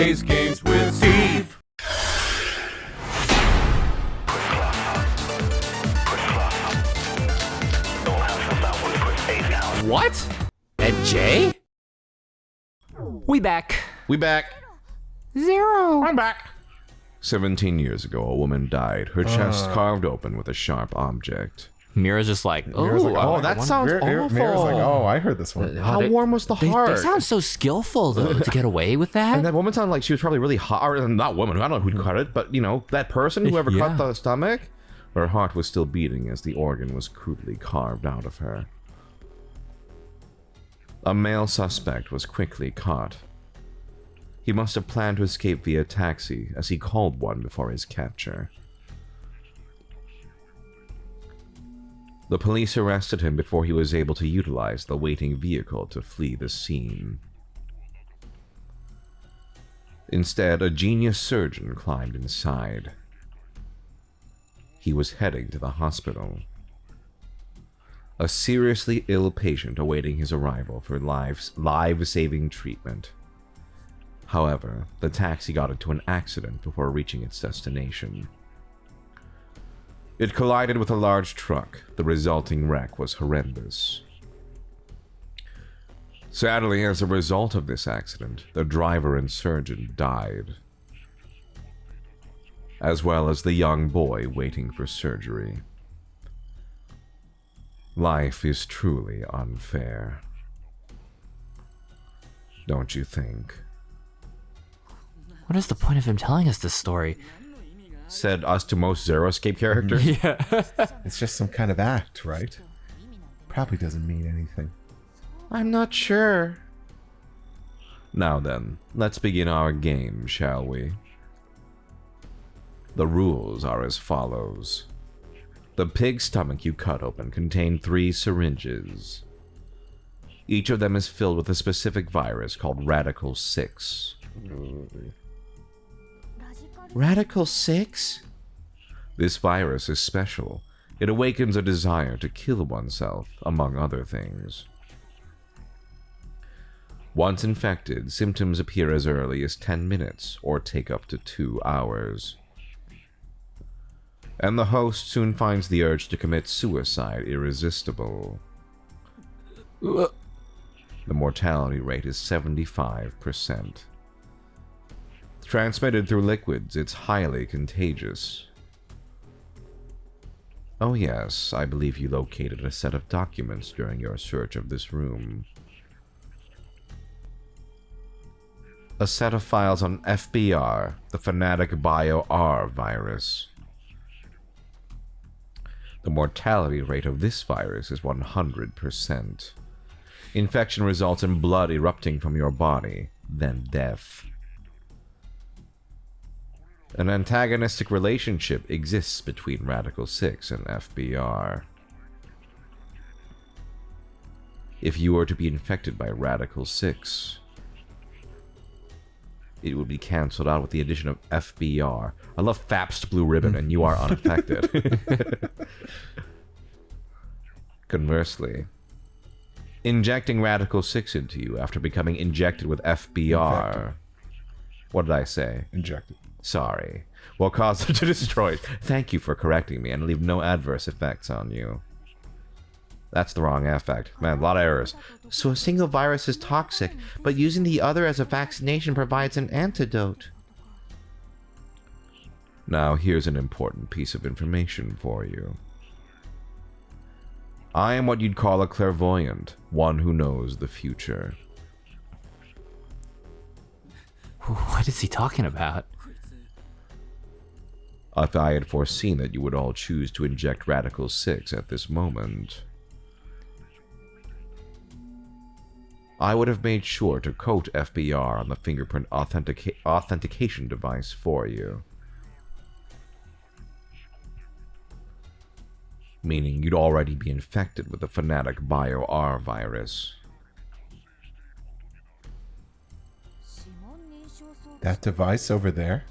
plays games with Steve. What? And Jay? We back. We back. 0. I'm back. 17 years ago, a woman died, her chest carved open with a sharp object. Mira's just like, Mira's like, oh, that sounds awful. Mira's like, oh, I heard this one. How warm was the heart? They sound so skillful, though, to get away with that. And that woman sounded like she was probably really hot. Or not woman, I don't know who cut it, but, you know, that person, whoever cut the stomach, her heart was still beating as the organ was crudely carved out of her. A male suspect was quickly caught. He must have planned to escape via taxi, as he called one before his capture. The police arrested him before he was able to utilize the waiting vehicle to flee the scene. Instead, a genius surgeon climbed inside. He was heading to the hospital. A seriously ill patient awaiting his arrival for life-saving treatment. However, the taxi got into an accident before reaching its destination. It collided with a large truck. The resulting wreck was horrendous. Sadly, as a result of this accident, the driver and surgeon died, as well as the young boy waiting for surgery. Life is truly unfair. Don't you think? What is the point of him telling us this story? Said us to most Zero Escape characters. Yeah. It's just some kind of act, right? Probably doesn't mean anything. I'm not sure. Now then, let's begin our game, shall we? The rules are as follows. The pig's stomach you cut open contained 3 syringes. Each of them is filled with a specific virus called Radical 6. Radical 6? This virus is special. It awakens a desire to kill oneself, among other things. Once infected, symptoms appear as early as 10 minutes or take up to 2 hours. And the host soon finds the urge to commit suicide irresistible. The mortality rate is 75%. Transmitted through liquids, it's highly contagious. Oh yes, I believe you located a set of documents during your search of this room. A set of files on FBR, the Fanatic Bio-R virus. The mortality rate of this virus is 100%. Infection results in blood erupting from your body, then death. An antagonistic relationship exists between Radical 6 and FBR. If you were to be infected by Radical 6, it would be cancelled out with the addition of FBR. I love FAPST Blue Ribbon, and you are unaffected. Conversely, injecting Radical 6 into you after becoming injected with FBR... Infected. What did I say? Injected. Sorry. Will cause them to destroy it. Thank you for correcting me and leave no adverse effects on you. That's the wrong affect. Man, a lot of errors. So a single virus is toxic, but using the other as a vaccination provides an antidote. Now, here's an important piece of information for you. I am what you'd call a clairvoyant, one who knows the future. What is he talking about? If I had foreseen that you would all choose to inject Radical 6 at this moment, I would have made sure to coat FBR on the fingerprint authentication device for you. Meaning you'd already be infected with the Fanatic Bio-R virus. That device over there?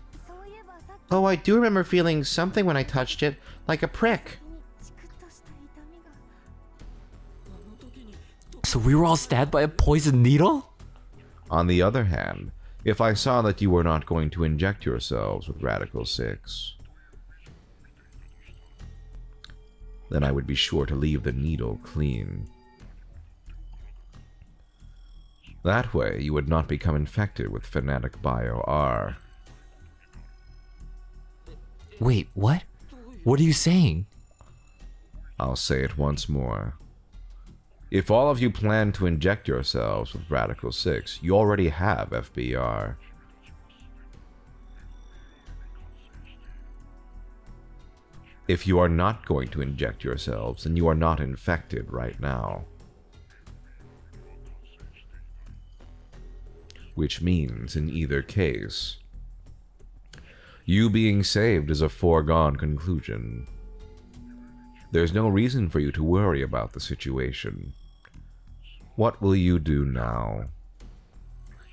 Oh, I do remember feeling something when I touched it, like a prick. So we were all stabbed by a poison needle? On the other hand, If I saw that you were not going to inject yourselves with Radical 6, then I would be sure to leave the needle clean. That way, you would not become infected with Fanatic Bio R. Wait, what? What are you saying? I'll say it once more. If all of you plan to inject yourselves with Radical 6, you already have FBR. If you are not going to inject yourselves, then you are not infected right now. Which means, in either case, you being saved is a foregone conclusion. There's no reason for you to worry about the situation. What will you do now?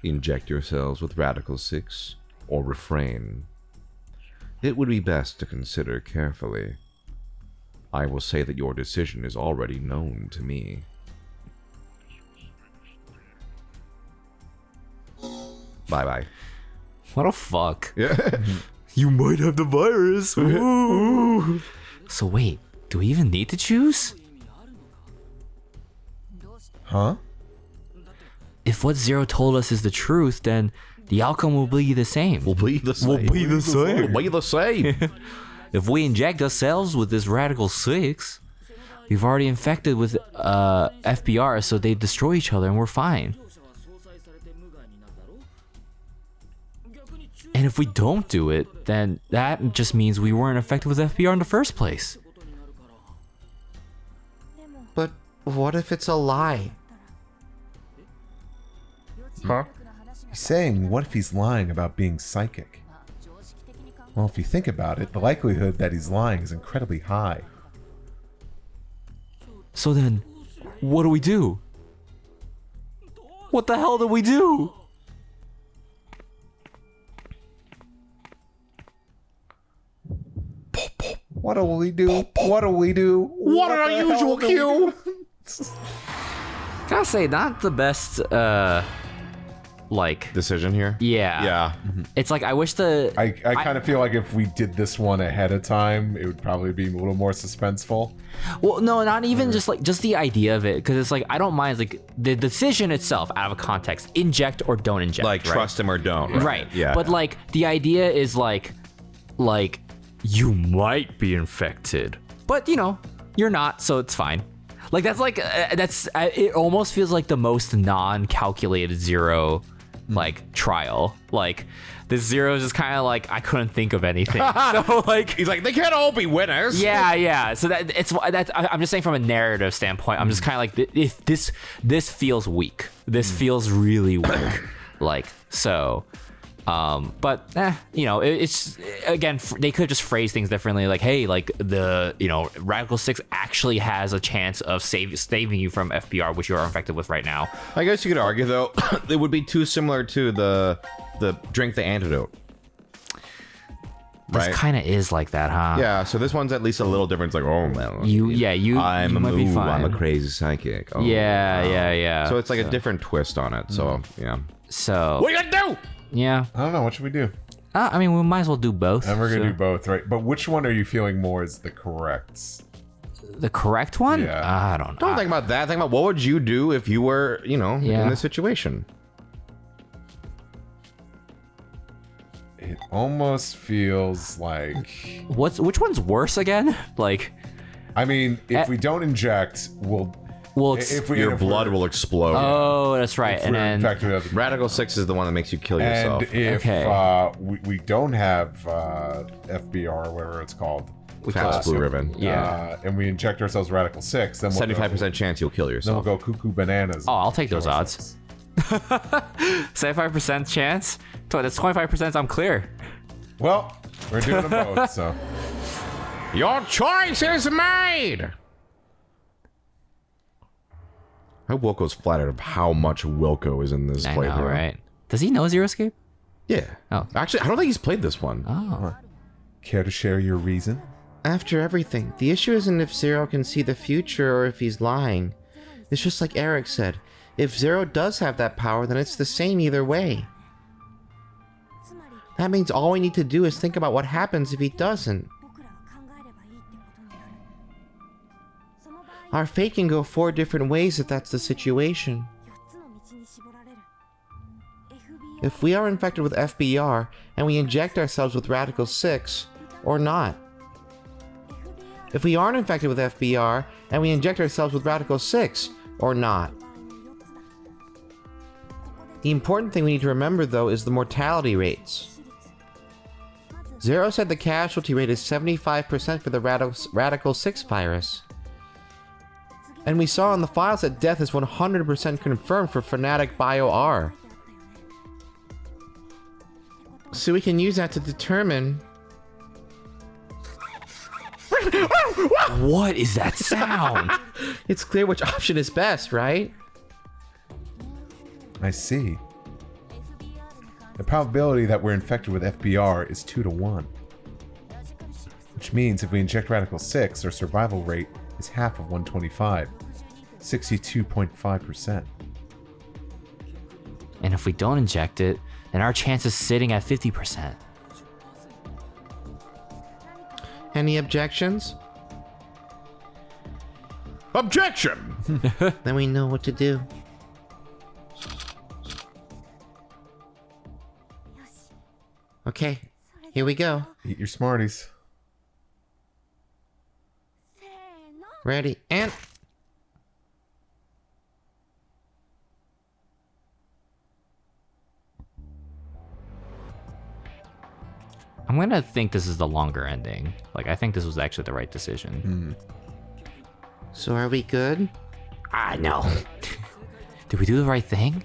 Inject yourselves with Radical 6, or refrain? It would be best to consider carefully. I will say that your decision is already known to me. Bye-bye. What a fuck. Yeah. You might have the virus. Ooh. So wait, do we even need to choose? Huh? If what Zero told us is the truth, then the outcome will be the same. We'll be the same. We'll be the same. We'll be the same. If we inject ourselves with this Radical 6, we've already infected with FBR, so they destroy each other and we're fine. And if we don't do it, then that just means we weren't infected with FBR in the first place. But what if it's a lie? Huh? He's saying, what if he's lying about being psychic? Well, if you think about it, the likelihood that he's lying is incredibly high. So then, what do we do? What the hell do we do? What'll we do? What'll we do? What an unusual cue! Gotta say, not the best, like... Decision here? Yeah. Yeah. It's like, I wish the... I kind of feel like if we did this one ahead of time, it would probably be a little more suspenseful. Well, no, not even just the idea of it, because it's like, I don't mind, like, the decision itself, out of context, inject or don't inject, Like, right? trust him or don't. Right. Yeah. But, like, the idea is, like, you might be infected, but, you know, you're not, so it's fine. Like, that's, like, it almost feels like the most non-calculated Zero, like, trial. Like, this Zero is just kind of like, I couldn't think of anything. So, like... He's like, they can't all be winners. Yeah. So I'm just saying from a narrative standpoint, I'm just kind of like, if this feels weak. This feels really weak. Like, so... but you know, it's again, they could just phrase things differently, like, hey, like, the, you know, Radical 6 actually has a chance of saving you from FBR, which you are infected with right now. I guess you could argue, though, it would be too similar to the drink the antidote. This Right? kind of is like that, huh? Yeah, so this one's at least a little different. It's like, oh man, You I'm might be fine. I'm a crazy psychic. Oh, Yeah. So it's like a different twist on it. So yeah. So What are you gonna do? yeah, I don't know. What should we do? I mean, we might as well do both. And we're going to So- do both, right? But which one are you feeling more is the correct? the correct one. Yeah. I don't know. Don't think about that. Think about what would you do if you were, you know, Yeah. in this situation. It almost feels like... Which one's worse again? Like, I mean, if we don't inject, we'll... If we, Your if blood we're- will explode. oh, that's right. if And we're then infected with- Radical 6 is the one that makes you kill yourself. And if Okay. we don't have FBR or whatever it's called, Fast blue ribbon. Yeah. and we inject ourselves Radical 6, then we'll 75% chance you'll kill then we'll yourself. go cuckoo bananas. Oh, I'll take those Kill odds. ourselves. 75% chance. That's 25%. I'm clear. Well, we're doing them both, so... Your choice is made! I hope Wilco's flattered of how much Wilco is in this I playthrough. know, right? Does he know Zero Escape? Yeah. Oh. Actually, I don't think he's played this one. Oh. Care to share your reason? After everything, the issue isn't if Zero can see the future or if he's lying. It's just like Eric said. If Zero does have that power, then it's the same either way. That means all we need to do is think about what happens if he doesn't. Our fate can go 4 different ways if that's the situation. If we are infected with FBR and we inject ourselves with Radical 6, or not. If we aren't infected with FBR and we inject ourselves with Radical 6, or not. The important thing we need to remember, though, is the mortality rates. Zero said the casualty rate is 75% for the Radical 6 virus. And we saw in the files that death is 100% confirmed for Fnatic Bio-R. So we can use that to determine... What is that sound? It's clear which option is best, right? I see. The probability that we're infected with FBR is 2 to 1. Which means if we inject Radical 6, our survival rate is half of 125. 62.5%. And if we don't inject it, then our chance is sitting at 50%. Any objections? Objection! Then we know what to do. Okay, here we go. Eat your Smarties. Ready, and... I'm gonna think this is the longer ending. Like, I think this was actually the right decision. So are we good? I know. Did we do the right thing?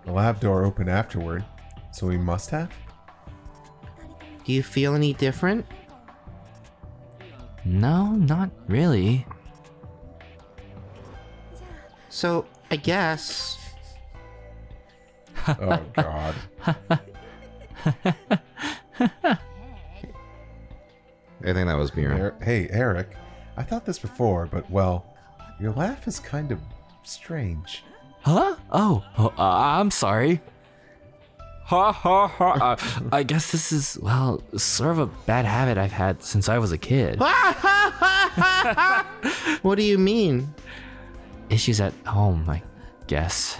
The lab door opened afterward, so we must have? Do you feel any different? No, not really. So, I guess... Oh, God. I think that was Mira. Hey, Eric. I thought this before, but, well, your laugh is kind of strange. Huh? Oh, I'm sorry. Ha ha ha. I guess this is, well, sort of a bad habit I've had since I was a kid. What do you mean? Issues at home, I guess.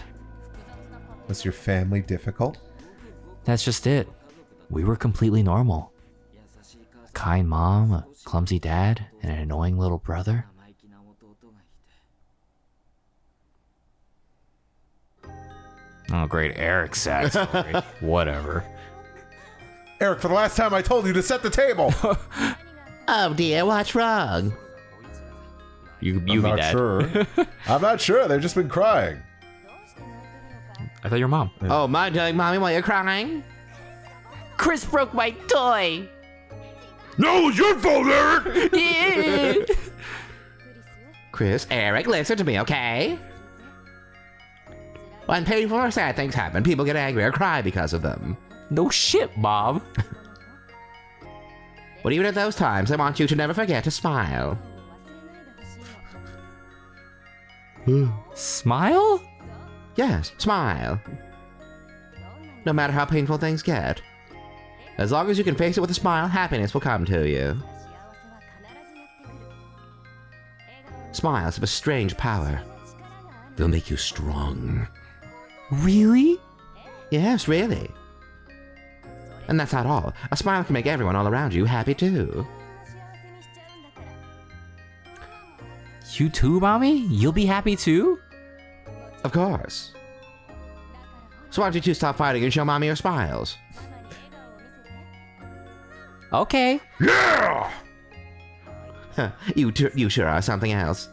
Was your family difficult? That's just it. We were completely normal. A kind mom, a clumsy dad, and an annoying little brother. Oh, great. Eric's sad story. Whatever. Eric, for the last time I told you to set the table! Oh dear, what's wrong? You I'm be not dad. sure. I'm not sure. They've just been crying. I thought your mom. Oh, my darling mommy, why you're crying? Chris broke my toy! No, it's your fault, Eric! Chris, Eric, listen to me, okay? When painful or sad things happen, people get angry or cry because of them. No shit, Mom. But even at those times, I want you to never forget to smile. Smile? Yes, smile. No matter how painful things get. As long as you can face it with a smile, happiness will come to you. Smiles have a strange power. They'll make you strong. Really? Yes, really. And that's not all. A smile can make everyone all around you happy too. You too, Mommy? You'll be happy too? Of course. So why don't you two stop fighting and show Mommy your smiles? Okay. Yeah! You sure are something else.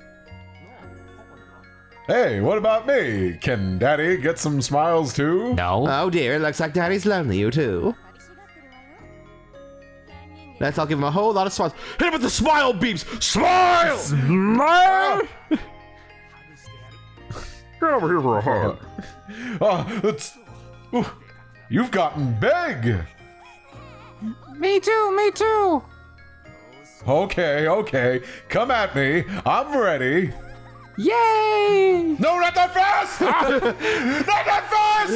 Hey, what about me? Can Daddy get some smiles too? No. Oh dear, it looks like Daddy's lonely, you two. Let's all give him a whole lot of smiles. Hit him with the smile beams! Smile! Smile! Get over here for a hug. Oh, it's... Ooh, you've gotten big! Me too, me too. Okay, come at me. I'm ready. Yay! No, not that fast! Not that fast!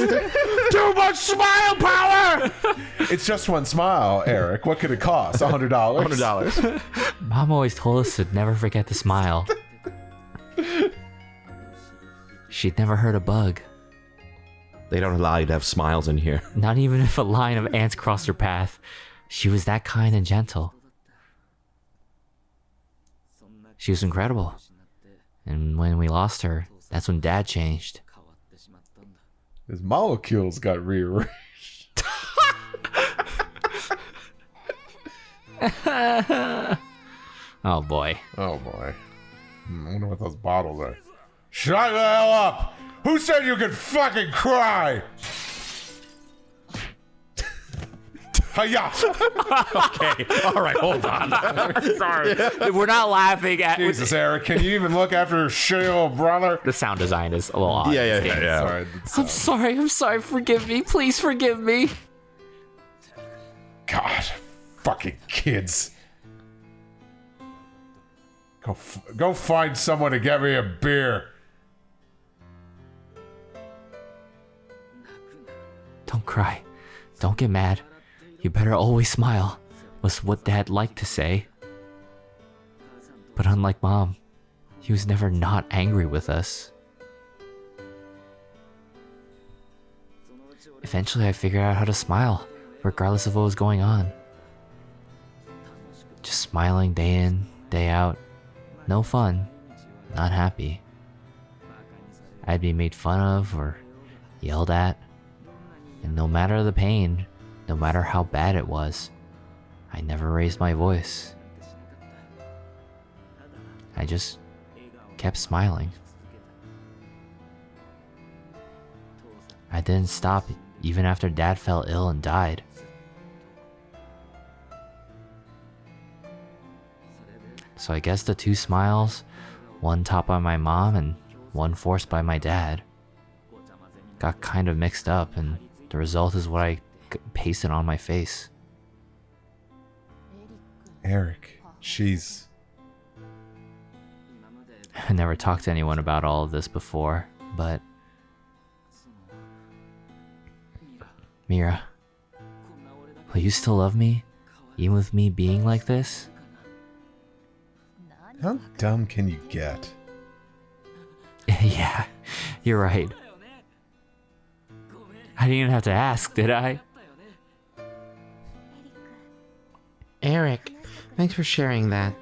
Too much smile power! It's just one smile, Eric. What could it cost? $100? $100. Mom always told us to never forget to smile. She'd never hurt a bug. They don't allow you to have smiles in here. Not even if a line of ants crossed her path. She was that kind and gentle. She was incredible. And when we lost her, that's when Dad changed. His molecules got rearranged. Oh boy. Oh boy. I wonder what those bottles are. Shut the hell up! Who said you could fucking cry? Hiya! Okay, all right, hold on. Sorry. We're not laughing at Jesus, Eric, can you even look after your shitty little brother? the sound design is a little odd. Sorry, I'm sorry, forgive me, please forgive me. God, fucking kids. Go find someone to get me a beer. Don't cry. Don't get mad. You better always smile, was what Dad liked to say. But unlike Mom, he was never not angry with us. Eventually I figured out how to smile, regardless of what was going on. Just smiling day in, day out. No fun, not happy. I'd be made fun of or yelled at. And no matter the pain, no matter how bad it was, I never raised my voice. I just kept smiling. I didn't stop even after Dad fell ill and died. So I guess the two smiles, one taught by my mom and one forced by my dad, got kind of mixed up, and the result is what I pasted on my face. Eric, she's... I never talked to anyone about all of this before, but... Mira, will you still love me, even with me being like this? How dumb can you get? Yeah, you're right. I didn't even have to ask, did I? Eric, thanks for sharing that.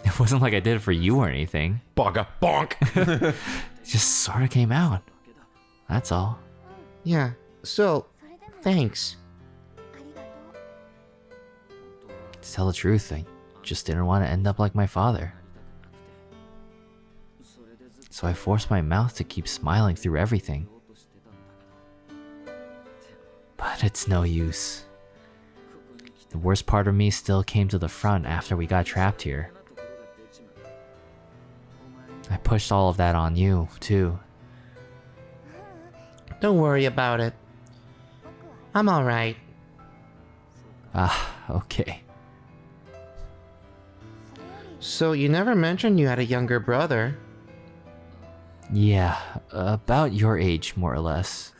It wasn't like I did it for you or anything. Bonka bonk. It just sort of came out. That's all. Yeah, so, thanks. To tell the truth, I just didn't want to end up like my father. So I forced my mouth to keep smiling through everything. But it's no use. The worst part of me still came to the front after we got trapped here. I pushed all of that on you, too. Don't worry about it. I'm alright. Ah, okay. So you never mentioned you had a younger brother. Yeah, about your age, more or less.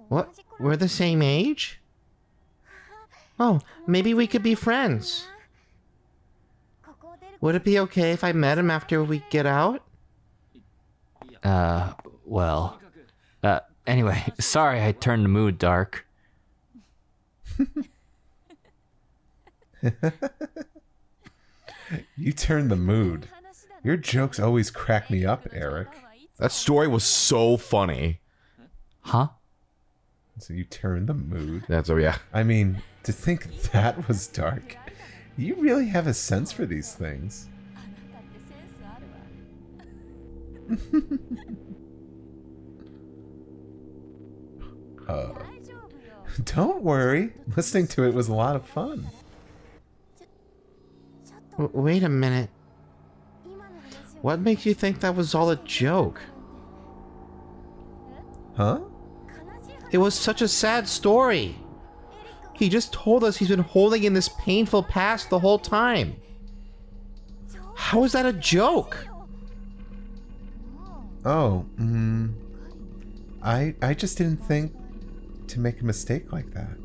What? We're the same age? Oh, maybe we could be friends. Would it be okay if I met him after we get out? Well. Anyway, sorry I turned the mood dark. You turned the mood. Your jokes always crack me up, Eric. That story was so funny. Huh? So you turned the mood. That's yeah. I mean, to think that was dark. You really have a sense for these things. Don't worry. Listening to it was a lot of fun. Wait a minute. What makes you think that was all a joke? Huh? It was such a sad story. He just told us he's been holding in this painful past the whole time. How is that a joke? Oh, I just didn't think to make a mistake like that.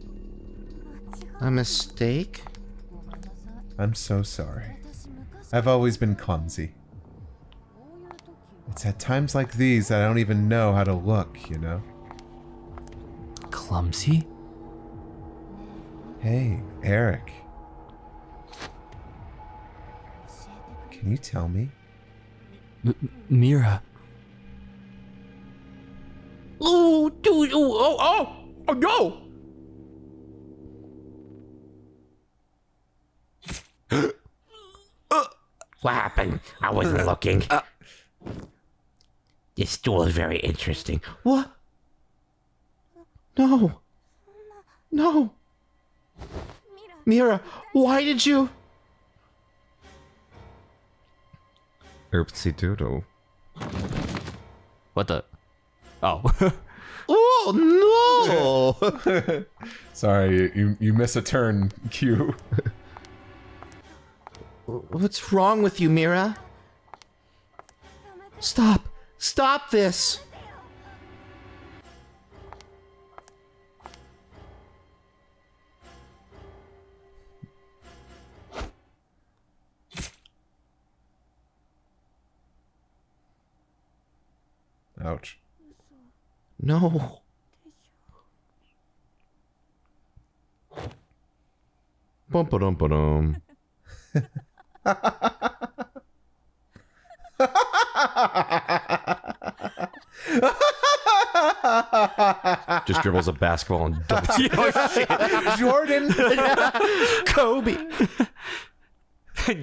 A mistake? I'm so sorry. I've always been clumsy. It's at times like these that I don't even know how to look, you know? Clumsy? Hey, Eric. Can you tell me? Mira. Oh, dude! Oh no! What happened? I wasn't looking. This stool is very interesting. What? No. No. Mira, why did you? Oopsie doodle. What the? Oh. Oh no! Sorry, you miss a turn, Q. What's wrong with you, Mira? Stop! Stop this! Ouch. No. Bum ba dum ba dum. Just dribbles a basketball and dunks it. Jordan! Kobe!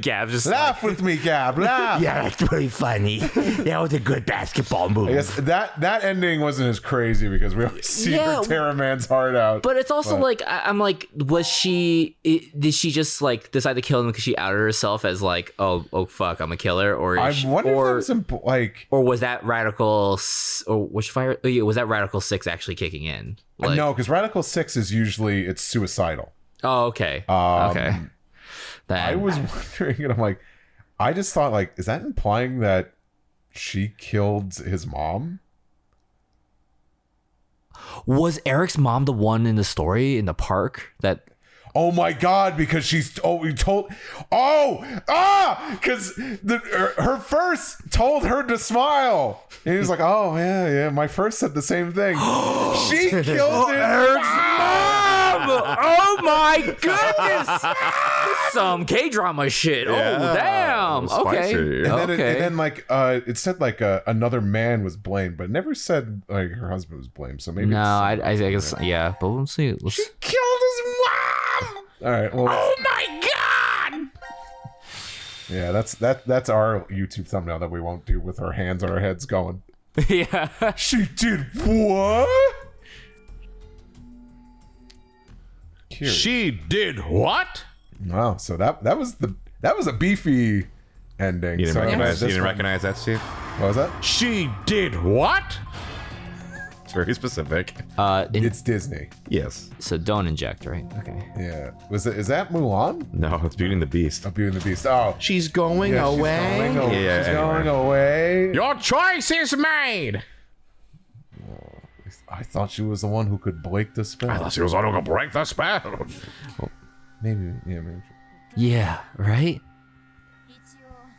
Gab just Laugh with me, Gab, laugh! Yeah, that's pretty funny. That was a good basketball move. I guess that ending wasn't as crazy because we always see Yeah, her tear a man's heart out. But it's also like I'm like, did she just like decide to kill him because she outed herself as like, oh fuck, I'm a killer, or I wonder if that was like, or was that or which fire? Oh, yeah, was that Radical 6 actually kicking in? Like, no, because Radical 6 is usually it's suicidal. Oh, okay. Okay. Then, I was wondering, and I'm like, I just thought, like, is that implying that she killed his mom? was Eric's mom the one in the story in the park that? Oh my god, because because her first told her to smile. And he was like, oh yeah, my first said the same thing. She killed Eric's mom! Oh my goodness! Some K-drama shit. Yeah, Oh damn. Okay. spicy. And Okay. then like it said like another man was blamed, but it never said like her husband was blamed. So maybe No, it's- I guess yeah. But we'll see. killed his mom. All right. Well, Oh my god! yeah, that's our YouTube thumbnail that we won't do with our hands on our heads going. Yeah. She did what? Curious. She did what? Wow. So that was a beefy ending. You So didn't this one- recognize that, Steve? What was that? She did what? It's very specific. It's Disney. Yes. So don't inject, right? Okay. Yeah. Is that Mulan? No, it's Beauty and the Beast. Oh, Beauty and the Beast. Oh. She's going Yeah, she's away? going away. Yeah, She's anyway. going away. Your choice is made. I thought she was the one who could break the spell. I thought she was going to break the spell. Maybe, yeah, maybe. Yeah. Right.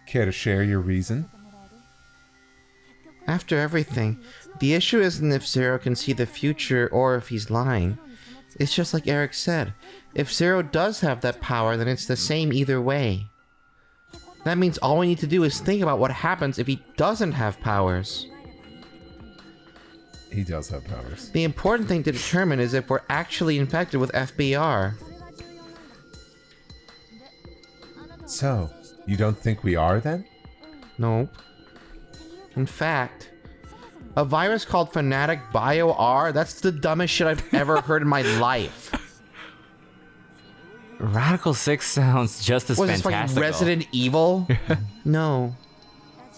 Care to share your reason? After everything, the issue isn't if Zero can see the future or if he's lying. It's just like Eric said. If Zero does have that power, then it's the same either way. That means all we need to do is think about what happens if he doesn't have powers. He does have powers. The important thing to determine is if we're actually infected with FBR. So, you don't think we are then? Nope. In fact, a virus called Fanatic Bio-R, that's the dumbest shit I've ever heard in my life. Radical 6 sounds just as Was this fantastic. fucking Resident Evil? No.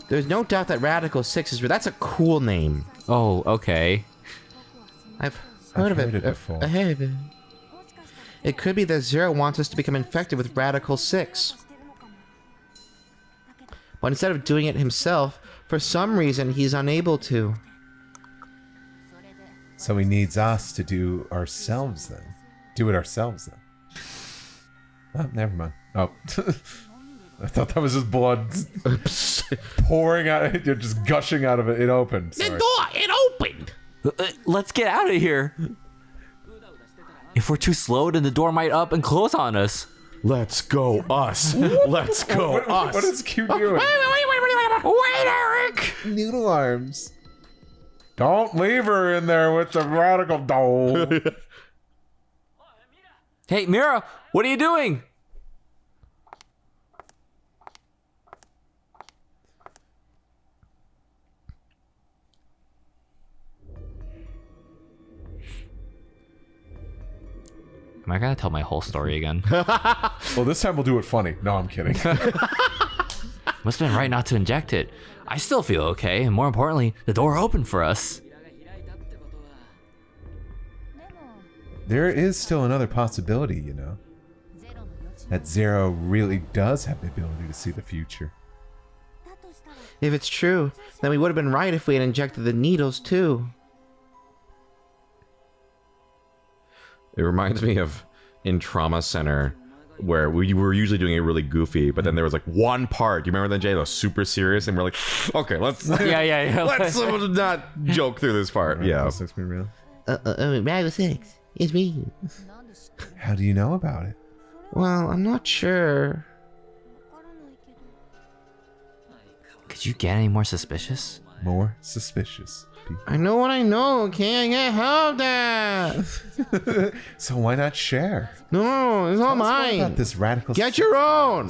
There's no doubt that Radical 6 is real. That's a cool name. Oh, okay. I've heard of heard it. it before. I heard of it. It could be that Zero wants us to become infected with Radical 6. But instead of doing it himself, for some reason he's unable to. So he needs us to do it ourselves then. Oh, never mind. Oh. I thought that was just blood pouring out, just gushing out of it. It opened. Sorry. It opened. Let's get out of here. If we're too slow, then the door might up and close on us. Let's go us. Let's go us. What is Q doing? Wait, Eric. Noodle arms. Don't leave her in there with the radical doll. Hey, Mira, what are you doing? Am I gonna tell my whole story again? Well, this time we'll do it funny. No, I'm kidding. Must have been right not to inject it. I still feel okay, and more importantly, the door opened for us. There is still another possibility, you know. That Zero really does have the ability to see the future. If it's true, then we would have been right if we had injected the needles too. It reminds me of in Trauma Center where we were usually doing it really goofy, but then there was like one part. Do you remember that, Jay? That was super serious, and we're like, okay, let's Yeah. let's not joke through this part. Yeah. Six been real. Radical 6. It's me. How do you know about it? Well, I'm not sure. Could you get any more suspicious? More suspicious people. I know what I know, okay? I can't help that. So why not share? No, it's all Tell us more mine. about this radical. Get your own.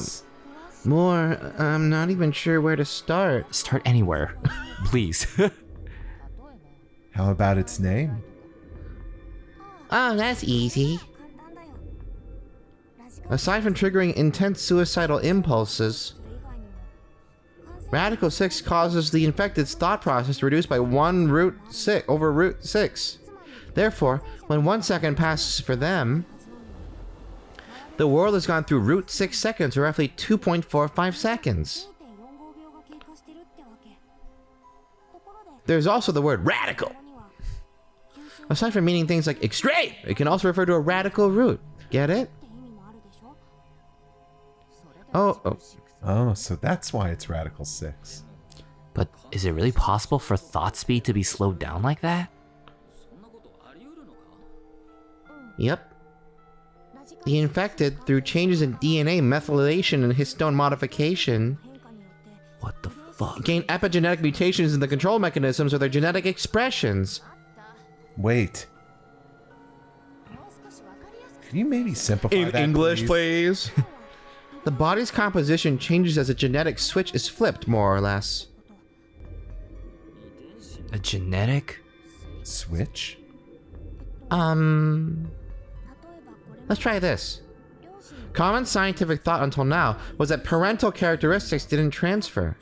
More, I'm not even sure where to start. Start anywhere, please. How about its name? Oh, that's easy. Aside from triggering intense suicidal impulses, Radical 6 causes the infected's thought process to reduce by 1/6 over root 6. Therefore, when 1 second passes for them, the world has gone through root 6 seconds, or roughly 2.45 seconds. There's also the word radical. Aside from meaning things like extreme, it can also refer to a radical root. Get it? Oh. Oh, so that's why it's Radical 6. But is it really possible for thought speed to be slowed down like that? Yep. The infected, through changes in DNA methylation and histone modification, What the fuck? gain epigenetic mutations in the control mechanisms of their genetic expressions. Wait. Can you maybe simplify that, please. The body's composition changes as a genetic switch is flipped, more or less. A genetic? Switch? Let's try this. Common scientific thought until now was that parental characteristics didn't transfer.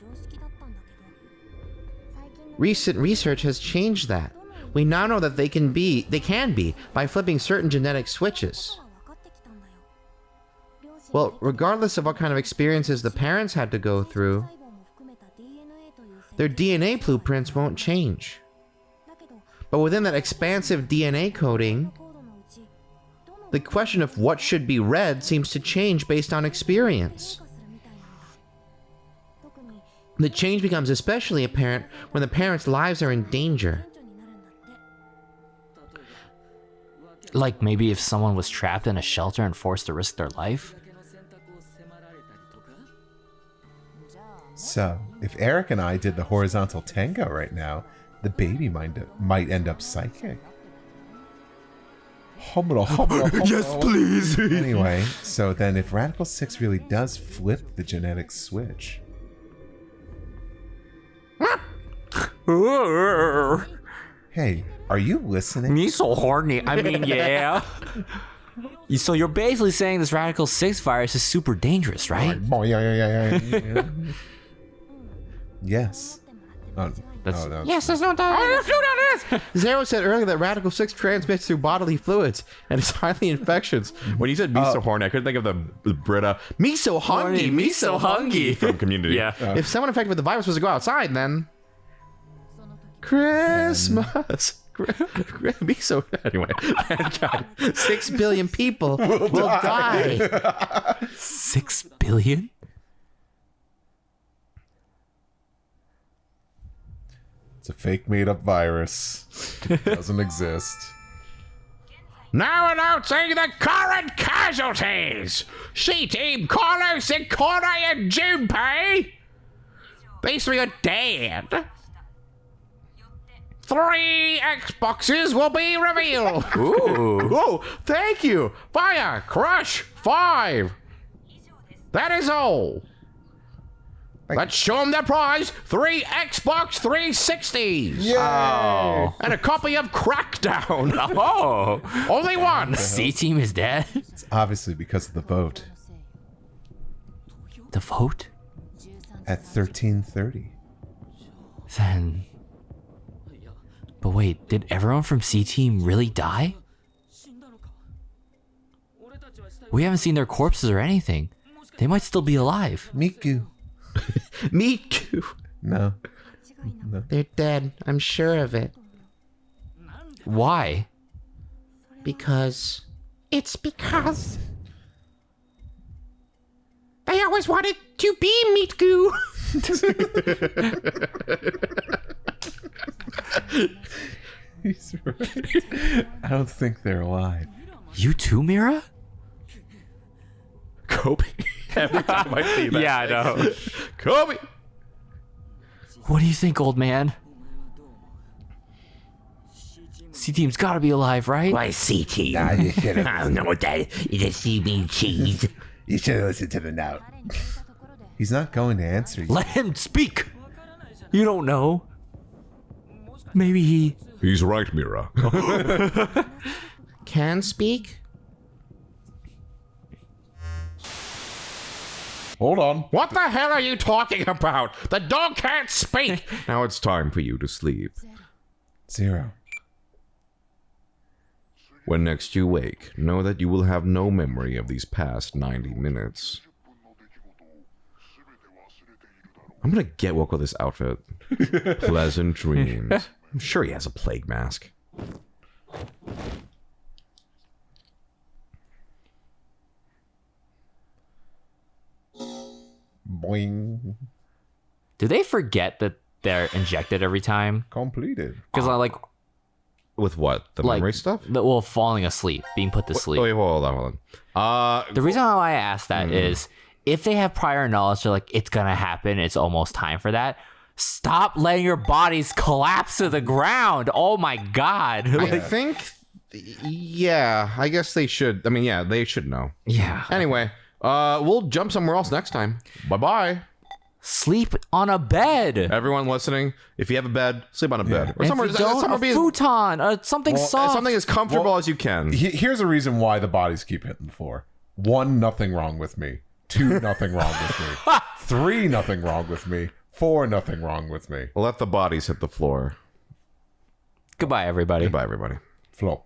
Recent research has changed that. We now know that they can be by flipping certain genetic switches. Well, regardless of what kind of experiences the parents had to go through, their DNA blueprints won't change. But within that expansive DNA coding, the question of what should be read seems to change based on experience. The change becomes especially apparent when the parents' lives are in danger. Like maybe if someone was trapped in a shelter and forced to risk their life? So, if Eric and I did the horizontal tango right now, the baby might end up psychic. Yes, please. Anyway, so then if Radical 6 really does flip the genetic switch, hey, are you listening? Me so horny. I mean, yeah. So you're basically saying this Radical 6 virus is super dangerous, right? Yes. That's no. Yes, there's no doubt. Zero said earlier that Radical 6 transmits through bodily fluids and is highly infectious. When you said miso horny, I couldn't think of the Brita Miso hungry, miso hungry. from Community. yeah. If someone infected with the virus was to go outside, then Christmas. Miso. Anyway, God, 6 billion people will die. 6 billion? It's a fake made-up virus. Doesn't exist. Now announcing the current casualties. C-Team, Carlos, and Corey and Junpei. These three are dead. 3 Xboxes will be revealed. Ooh. Oh, thank you. Fire, Crush, 5. That is all. Let's show them their prize. 3 Xbox 360s. Oh. And a copy of Crackdown. Oh. Only one. C-Team is dead? It's obviously because of the vote The vote? at 13:30. Then... But wait, did everyone from C-Team really die? We haven't seen their corpses or anything. They might still be alive. Miku. Me too. No. They're dead. I'm sure of it. Why? Because It's because they always wanted to be meat goo. He's right. I don't think they're alive. You too, Mira? Kobe. Every time I see that. Yeah, I know. Kobe. What do you think, old man? C-Team's gotta be alive, right? Why, C-Team? Nah, you should I don't know what that is. It's a seaweed cheese. You should have listened to the note. He's not going to answer you. Let him speak! You don't know. Maybe he... He's right, Mira. can speak. Hold on. What the hell are you talking about? The dog can't speak. Now it's time for you to sleep. 0. When next you wake, know that you will have no memory of these past 90 minutes. I'm gonna get woke with this outfit. Pleasant dreams. I'm sure he has a plague mask. Boing. Do they forget that they're injected every time? Completed. Because like With what? The like memory stuff? well, falling asleep, being put to sleep. Wait, hold on. The reason why I ask that is if they have prior knowledge, they're like, it's gonna happen, it's almost time for that. Stop letting your bodies collapse to the ground. Oh my god. I think, yeah, I guess they should. I mean, yeah, they should know. Yeah. Anyway, we'll jump somewhere else next time. Bye-bye. Sleep on a bed. Everyone listening, if you have a bed, sleep on a bed. Or And somewhere, if you don't, somewhere a be as, futon, something soft. something as comfortable as you can. Here's a reason why the bodies keep hitting the floor. 1, nothing wrong with me. 2, nothing wrong with me. 3, nothing wrong with me. 4, nothing wrong with me. Let the bodies hit the floor. Goodbye, everybody. Goodbye, everybody. Flop.